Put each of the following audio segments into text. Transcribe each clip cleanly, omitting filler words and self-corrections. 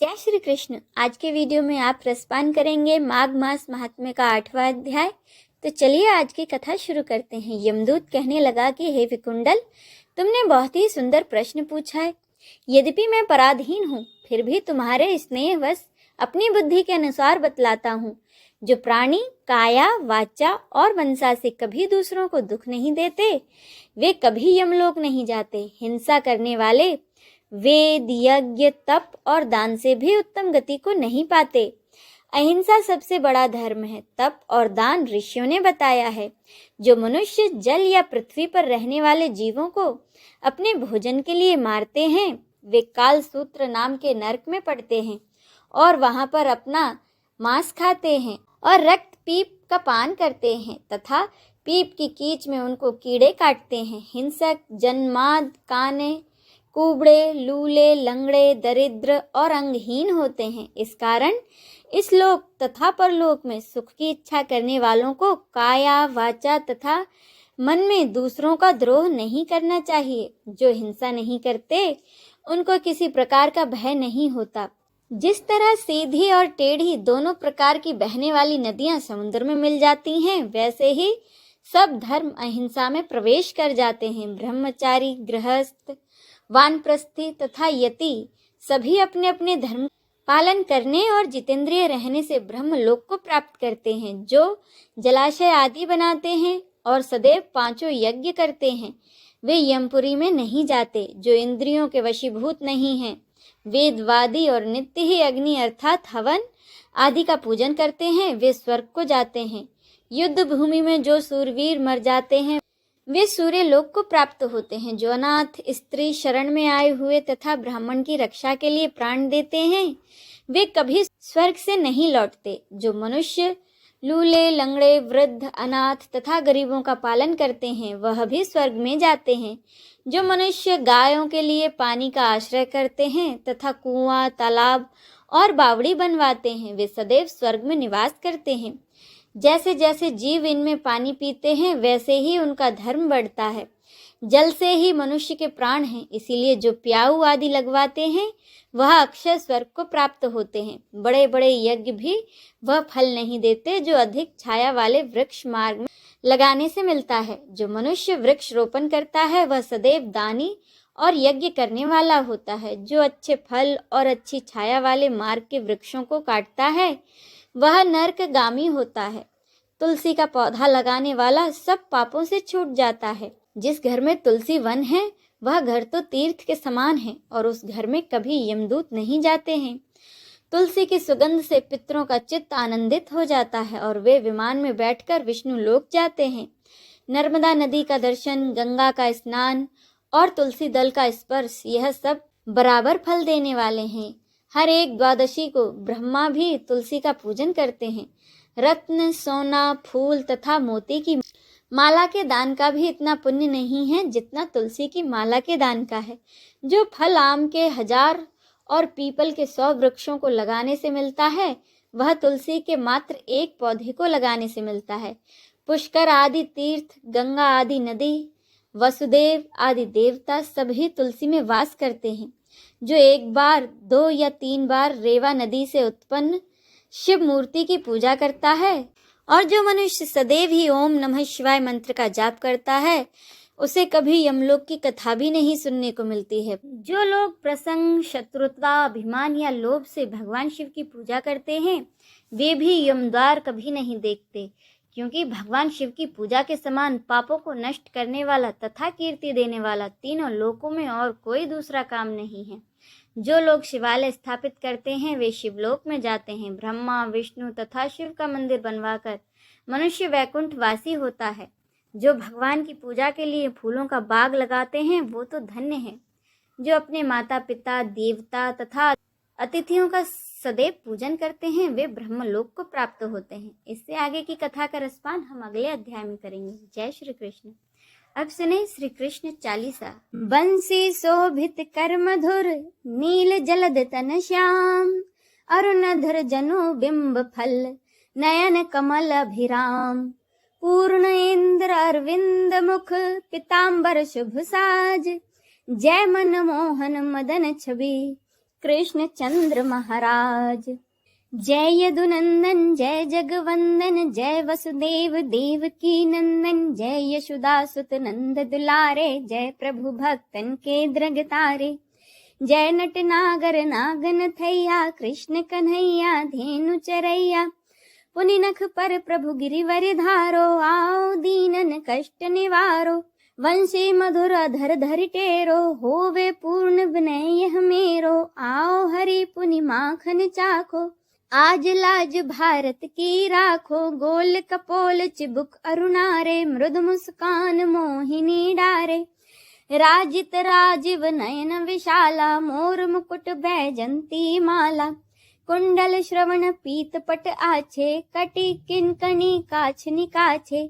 जय श्री कृष्ण। आज के वीडियो में आप रसपान करेंगे माघ मास महात्म्य का 8वां अध्याय। तो चलिए आज की कथा शुरू करते हैं। यमदूत कहने लगा कि हे विकुंडल, तुमने बहुत ही सुंदर प्रश्न पूछा है। यद्यपि मैं पराधीन हूँ, फिर भी तुम्हारे स्नेहवश अपनी बुद्धि के अनुसार बतलाता हूँ। जो प्राणी काया वाचा और मनसा से कभी दूसरों को दुख नहीं देते, वे कभी यमलोक नहीं जाते। हिंसा करने वाले वेद यज्ञ तप और दान से भी उत्तम गति को नहीं पाते। अहिंसा सबसे बड़ा धर्म है। तप और दान ऋषियों ने बताया है। जो मनुष्य जल या पृथ्वी पर रहने वाले जीवों को अपने भोजन के लिए मारते हैं, वे काल सूत्र नाम के नरक में पड़ते हैं और वहां पर अपना मांस खाते हैं और रक्त पीप का पान करते हैं तथा पीप की कीच में उनको कीड़े काटते हैं। हिंसक जन्माद काने कुबड़े लूले लंगड़े दरिद्र और अंगहीन होते हैं। इस कारण इस लोक तथा परलोक में सुख की इच्छा करने वालों को काया वाचा तथा मन में दूसरों का द्रोह नहीं करना चाहिए। जो हिंसा नहीं करते उनको किसी प्रकार का भय नहीं होता। जिस तरह सीधी और टेढ़ी दोनों प्रकार की बहने वाली नदियां समुद्र में मिल जाती हैं, वैसे ही सब धर्म अहिंसा में प्रवेश कर जाते हैं। ब्रह्मचारी गृहस्थ वानप्रस्थी तथा यति सभी अपने अपने धर्म पालन करने और जितेंद्रिय रहने से ब्रह्मलोक को प्राप्त करते हैं। जो जलाशय आदि बनाते हैं और सदैव 5 यज्ञ करते हैं, वे यमपुरी में नहीं जाते। जो इंद्रियों के वशीभूत नहीं हैं, वेदवादी और नित्य ही अग्नि अर्थात हवन आदि का पूजन करते हैं, वे स्वर्ग को जाते हैं। युद्ध भूमि में जो सूरवीर मर जाते हैं, वे सूर्य लोक को प्राप्त होते हैं। जो अनाथ स्त्री शरण में आए हुए तथा ब्राह्मण की रक्षा के लिए प्राण देते हैं, वे कभी स्वर्ग से नहीं लौटते। जो मनुष्य लूले लंगड़े वृद्ध अनाथ तथा गरीबों का पालन करते हैं, वह भी स्वर्ग में जाते हैं। जो मनुष्य गायों के लिए पानी का आश्रय करते हैं तथा कुआं तालाब और बावड़ी बनवाते हैं, वे सदैव स्वर्ग में निवास करते हैं। जैसे जैसे जीव इनमें पानी पीते हैं, वैसे ही उनका धर्म बढ़ता है। जल से ही मनुष्य के प्राण हैं, इसीलिए जो प्याऊ आदि लगवाते हैं, वह अक्षय स्वर्ग को प्राप्त होते हैं। बड़े बड़े यज्ञ भी वह फल नहीं देते जो अधिक छाया वाले वृक्ष मार्ग में लगाने से मिलता है। जो मनुष्य वृक्ष रोपण करता है, वह सदैव दानी और यज्ञ करने वाला होता है। जो अच्छे फल और अच्छी छाया वाले मार्ग के वृक्षों को काटता है, वह नरकगामी होता है। तुलसी का पौधा लगाने वाला सब पापों से छूट जाता है। जिस घर में तुलसी वन है, वह घर तो तीर्थ के समान है और उस घर में कभी यमदूत नहीं जाते हैं। तुलसी की सुगंध से पितरों का चित्त आनंदित हो जाता है और वे विमान में बैठकर विष्णु लोक जाते हैं। नर्मदा नदी का दर्शन, गंगा का स्नान और तुलसी दल का स्पर्श, यह सब बराबर फल देने वाले हैं। हर एक द्वादशी को ब्रह्मा भी तुलसी का पूजन करते हैं। रत्न सोना फूल तथा मोती की माला के दान का भी इतना पुण्य नहीं है जितना तुलसी की माला के दान का है। जो फल आम के 1000 और पीपल के 100 वृक्षों को लगाने से मिलता है, वह तुलसी के मात्र एक पौधे को लगाने से मिलता है। पुष्कर आदि तीर्थ, गंगा आदि नदी, वसुदेव आदि देवता सभी तुलसी में वास करते हैं। जो 1 बार 2 या 3 बार रेवा नदी से उत्पन्न शिव मूर्ति की पूजा करता है और जो मनुष्य सदैव ही ओम नमः शिवाय मंत्र का जाप करता है, उसे कभी यमलोक की कथा भी नहीं सुनने को मिलती है। जो लोग प्रसंग शत्रुता अभिमान या लोभ से भगवान शिव की पूजा करते हैं, वे भी यमद्वार कभी नहीं देखते, क्योंकि भगवान शिव की पूजा के समान पापों को नष्ट करने वाला तथा कीर्ति देने वाला तीनों लोकों में और कोई दूसरा काम नहीं है। जो लोग शिवालय स्थापित करते हैं, वे शिवलोक में जाते हैं। ब्रह्मा विष्णु तथा शिव का मंदिर बनवाकर मनुष्य वैकुंठ वासी होता है। जो भगवान की पूजा के लिए फूलों का बाग लगाते हैं, वो तो धन्य है। जो अपने माता पिता देवता तथा अतिथियों का सदैव पूजन करते हैं, वे ब्रह्मलोक को प्राप्त होते हैं। इससे आगे की कथा का रसपान हम अगले अध्याय में करेंगे। जय श्री कृष्ण। अब सुने श्री कृष्ण चालीसा। बंसी शोभित कर मधुर नील जलद तन श्याम, अरुणधर जनु बिंब फल नयन कमल अभिराम। पूर्ण इंद्र अरविंद मुख पीताम्बर शुभ साज, जय मन मोहन मदन छवि कृष्ण चंद्र महाराज। जय यदुनंदन जय जगवंदन, जय वसुदेव देवकी नंदन, जय यशोदा सुत नंद दुलारे, जय प्रभु भक्तन के दृग तारे। जय नट नागर नागन थैया, कृष्ण कन्हैया धेनु चरैया। पुनि नख पर प्रभु गिरिवर धारो, आओ दीनन कष्ट निवारो। वंशी मधुर अधर धरि टेरो, होवे पूर्ण विनय यह मेरो। आओ हरि पुनि माखन चाखो, आज लाज भारत की राखो। गोल कपोल चिबुक अरुणारे, मृदु मुस्कान मोहिनी डारे। राजित राजीव नयन विशाला, मोर मुकुट बैजंती माला। कुंडल श्रवण पीत पट आछे, कटी किंकणी काछ निकाछे।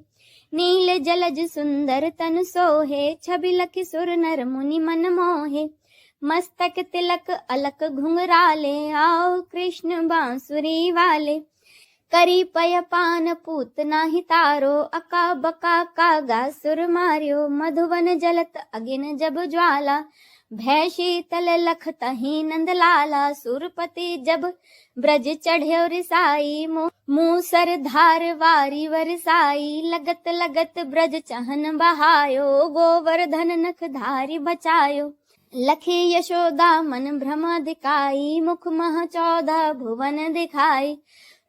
नील जलज सुंदर तन सोहे, छबि लखि सुर नर मुनि मन मोहे। मस्तक तिलक अलक घुंघराले, आओ कृष्ण बांसुरी वाले। करी पय पान पूतना हितारो, अका बका कागा सुर मार्यो। मधुवन जलत अगिन जब ज्वाला, भय शीतल लख तही नंद लाला। सुरपति जब ब्रज चढ़्यो रिसाई, मूसर धार वारी वरसाई। लगत लगत ब्रज चहन बहायो, गोवर्धन नख धारी बचायो। लखी यशोदा मन भ्रम दिखाई, मुख मह 14 भुवन दिखाई।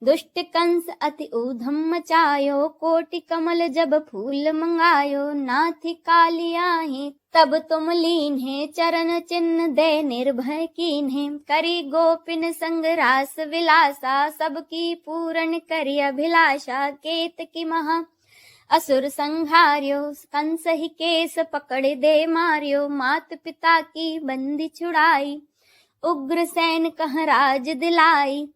दुष्ट कंस अति ऊधम मचायो, कोटि कमल जब फूल मंगायो। नाथी कालियाही तब तुम लीन्हे, चरण चिन्ह दे निर्भय कीन्हे। करी गोपिन संग रास विलासा, सबकी पूर्ण करी अभिलाषा। केत की महा असुर संहार्यो, कंस ही केस पकड़ दे मार्यो। मात पिता की बंदी छुड़ाई, उग्र सैन कह राज दिलाई।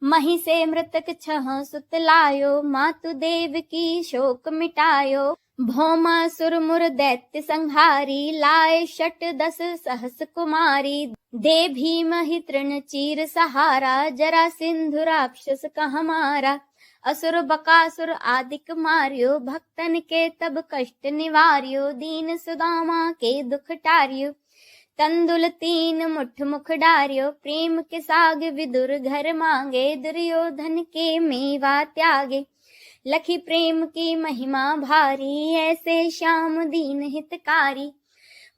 मही से मृतक 6 सुत लायो, मातु देव की शोक मिटायो। भौमा सुर मुर दैत्य संहारी, लाए 10 सहस कुमारी। दे भीम ही तृण चीर सहारा, जरा सिंधु राक्षस कह मारा। असुर बकासुर आदिक मार्यो, भक्तन के तब कष्ट निवार्यो। दीन सुदामा के दुख टार्यो, तंदुल 3 मुठ मुख डार्यो। प्रेम के साग विदुर घर मांगे, दुर्योधन के मेवा त्यागे। लखी प्रेम की महिमा भारी, ऐसे श्याम दीन हितकारी।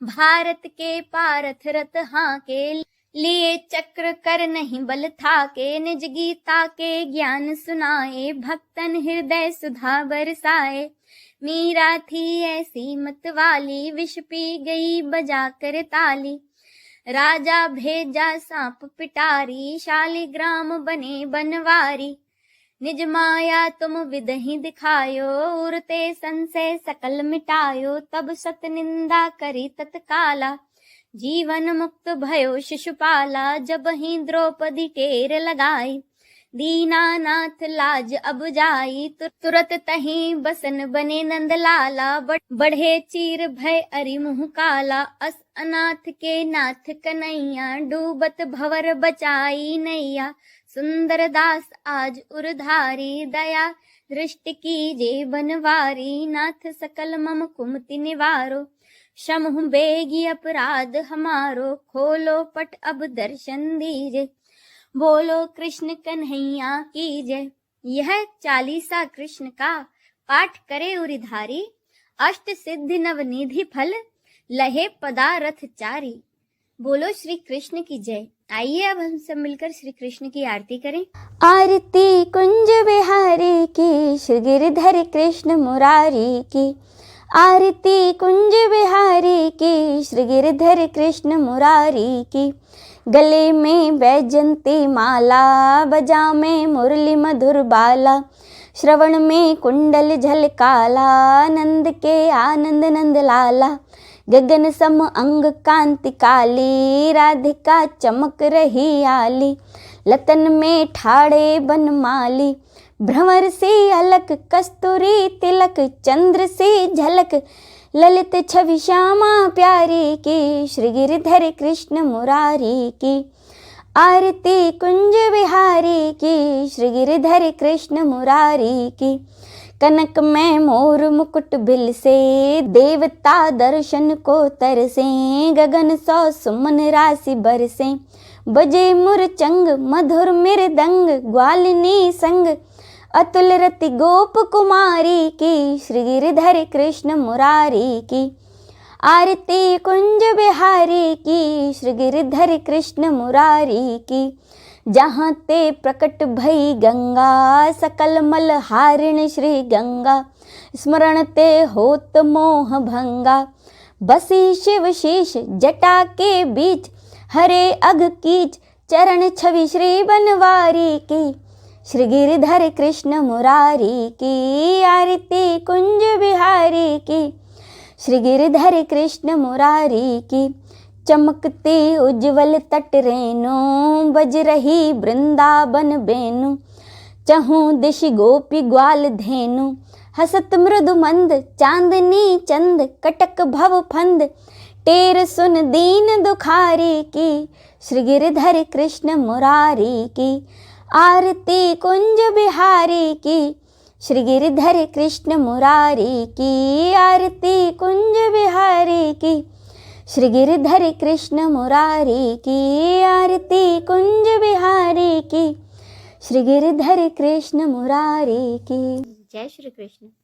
भारत के पारथ रथ हाके, लिए चक्र कर नहीं बल थाके। निज गीता के ज्ञान सुनाए, भक्तन हृदय सुधा बरसाए। मीरा थी ऐसी मत वाली, विष पी गई बजा कर ताली। राजा भेजा सांप पिटारी, शालिग्राम बने बनवारी। निज माया तुम विदहि दिखायो, उरते संशय सकल मिटायो। तब सत निंदा करी तत्काला, जीवन मुक्त भयो शिशुपाला। जब ही द्रौपदी टेर लगाई, दीनानाथ लाज अब जाई। तुरत तही बसन बने नंद लाला, बढ़े चीर भय अरि मुँह काला। अस अनाथ के नाथ कन्हैया, डूबत भवर बचाई नैया। सुंदर दास आज उरधारी, दया दृष्टि कीजे बनवारी। नाथ सकल मम कुमति निवारो, क्षमहु बेगी अपराध हमारो। खोलो पट अब दर्शन दीजे, बोलो कृष्ण कन्हैया की जय। यह 40 कृष्ण का पाठ करे उरिधारी, अष्ट सिद्धि नवनिधि फल लहे पदारथ चारी। बोलो श्री कृष्ण की जय। आइए अब हम सब मिलकर श्री कृष्ण की आरती करें। आरती कुंज बिहारी की, श्री गिरधर कृष्ण मुरारी की। आरती कुंज बिहारी की, श्री गिरधर कृष्ण मुरारी की। गले में वैजंती माला, बजा में मुरली मधुर बाला। श्रवण में कुंडल झलकाला, नंद के आनंद नंद लाला। गगन सम अंग कांति काली, राधिका चमक रही आली। लतन में ठाड़े बनमाली, भ्रमर से अलक कस्तूरी तिलक। चंद्र से झलक ललित छवि श्यामा प्यारी की, श्री गिरधर कृष्ण मुरारी की। आरती कुंज बिहारी की, श्री गिरधर कृष्ण मुरारी की। कनक में मोर मुकुट बिल से, देवता दर्शन को तरसे। गगन सौ सुमन राशि बरसे, बजे मुरचंग मधुर मृदंग ग्वालिनी संग, अतुल रति गोप कुमारी की, श्री गिरधर कृष्ण मुरारी की। आरती कुंज बिहारी की, श्री गिरधर कृष्ण मुरारी की। जहाँ ते प्रकट भई गंगा, सकल मल हारिण श्री गंगा, स्मरण ते होत मोह भंगा। बसी शिव शीश जटा के बीच, हरे अघ कीच चरण छवि श्री बनवारी की, श्री गिरधर कृष्ण मुरारी की। आरती कुंज बिहारी की, श्री गिरधर कृष्ण मुरारी की। चमकती उज्ज्वल तट रेणु, बज रही वृंदावन बेनु, चहूँ दिश गोपी ग्वाल धेनु, हसत मृदु मंद चांदनी चंद, कटक भव फंद टेर सुन दीन दुखारी की, श्री गिरधर कृष्ण मुरारी की। आरती कुंज बिहारी की, श्री गिरधर कृष्ण मुरारी की। आरती कुंज बिहारी की, श्री गिरधर कृष्ण मुरारी की। आरती कुंज बिहारी की, श्री गिरधर कृष्ण मुरारी की। जय श्री कृष्ण।